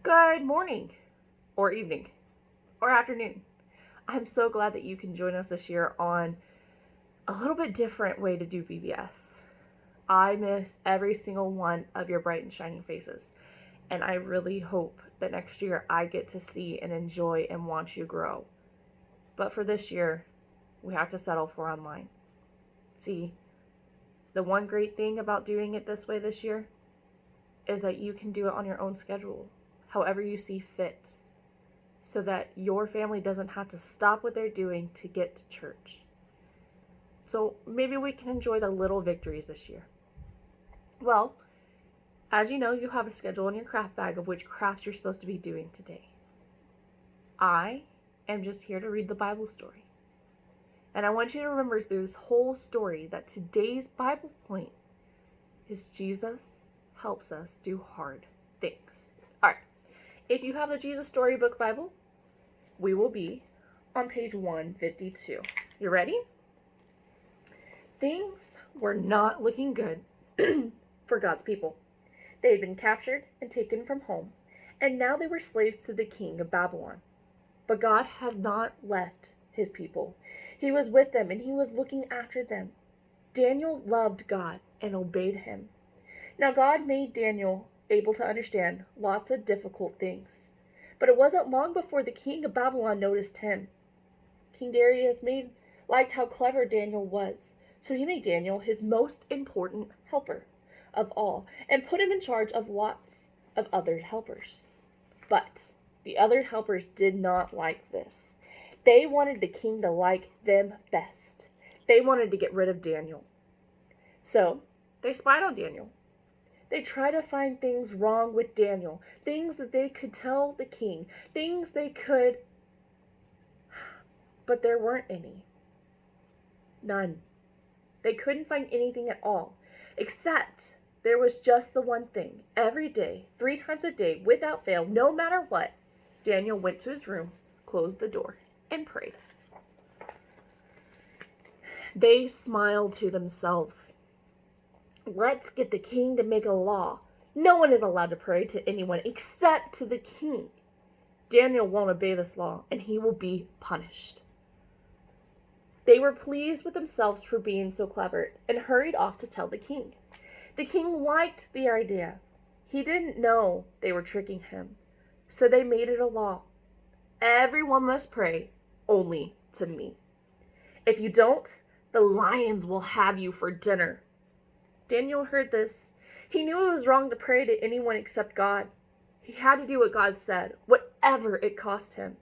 Good morning, or evening, or afternoon. I'm so glad that you can join us this year on a little bit different way to do VBS. I miss every single one of your bright and shining faces, and I really hope that next year I get to see and enjoy and watch you grow. But for this year, we have to settle for online. See, the one great thing about doing it this way this year is that you can do it on your own schedule, however you see fit, so that your family doesn't have to stop what they're doing to get to church. So maybe we can enjoy the little victories this year. Well, as you know, you have a schedule in your craft bag of which crafts you're supposed to be doing today. I am just here to read the Bible story. And I want you to remember through this whole story that today's Bible point is Jesus helps us do hard things. All right. If you have the Jesus Storybook Bible, we will be on page 152. You ready? Things were not looking good for God's people. They had been captured and taken from home, and now they were slaves to the king of Babylon. But God had not left his people. He was with them, and he was looking after them. Daniel loved God and obeyed him. Now God made Daniel able to understand lots of difficult things. But it wasn't long before the king of Babylon noticed him. King Darius liked how clever Daniel was, so he made Daniel his most important helper of all and put him in charge of lots of other helpers. But the other helpers did not like this. They wanted the king to like them best. They wanted to get rid of Daniel. So they spied on Daniel. They tried to find things wrong with Daniel, things that they could tell the king, but there weren't any. None. They couldn't find anything at all, except there was just the one thing. Every day, 3 times a day, without fail, no matter what, Daniel went to his room, closed the door, and prayed. They smiled to themselves. Let's get the king to make a law. No one is allowed to pray to anyone except to the king. Daniel won't obey this law, and he will be punished. They were pleased with themselves for being so clever and hurried off to tell the king. The king liked the idea. He didn't know they were tricking him, so they made it a law. Everyone must pray only to me. If you don't, the lions will have you for dinner. Daniel heard this. He knew it was wrong to pray to anyone except God. He had to do what God said, whatever it cost him,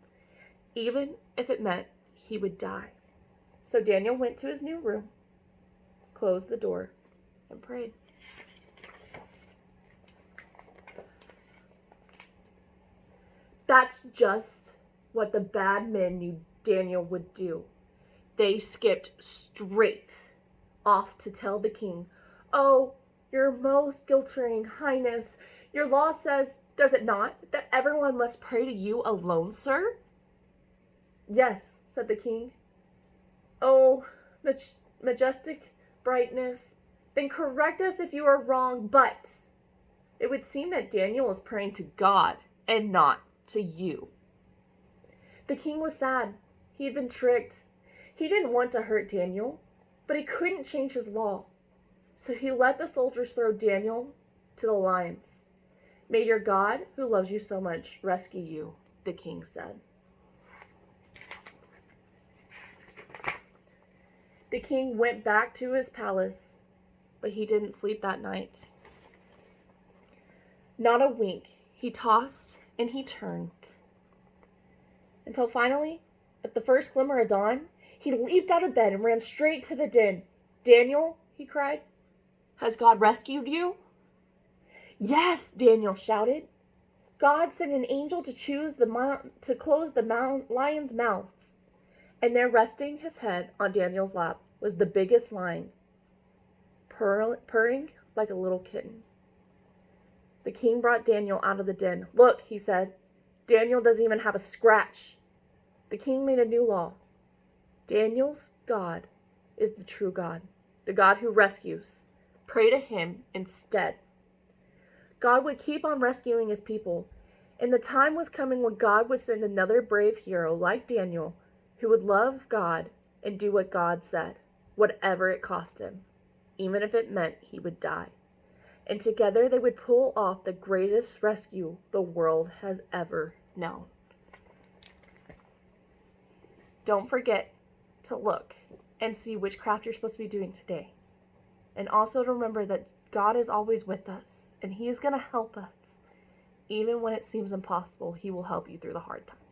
even if it meant he would die. So Daniel went to his new room, closed the door, and prayed. That's just what the bad men knew Daniel would do. They skipped straight off to tell the king, "Oh, your most guilt-bearing highness, your law says, does it not, that everyone must pray to you alone, sir?" "Yes," said the king. "Oh, majestic brightness, then correct us if you are wrong, but it would seem that Daniel is praying to God and not to you." The king was sad. He had been tricked. He didn't want to hurt Daniel, but he couldn't change his law. So he let the soldiers throw Daniel to the lions. "May your God, who loves you so much, rescue you," the king said. The king went back to his palace, but he didn't sleep that night. Not a wink. He tossed and he turned. Until finally, at the first glimmer of dawn, he leaped out of bed and ran straight to the den. "Daniel," he cried, "has God rescued you?" "Yes," Daniel shouted. "God sent an angel to close the lions' mouths." And there, resting his head on Daniel's lap, was the biggest lion, purring like a little kitten. The king brought Daniel out of the den. "Look," he said, "Daniel doesn't even have a scratch." The king made a new law. Daniel's God is the true God, the God who rescues. Pray to him instead. God would keep on rescuing his people, And the time was coming when God would send another brave hero like Daniel who would love God and do what God said, whatever it cost him, even if it meant he would die. And together they would pull off the greatest rescue the world has ever known. Don't forget to look and see which craft you're supposed to be doing today. And also to remember that God is always with us, and He is going to help us. Even when it seems impossible, He will help you through the hard times.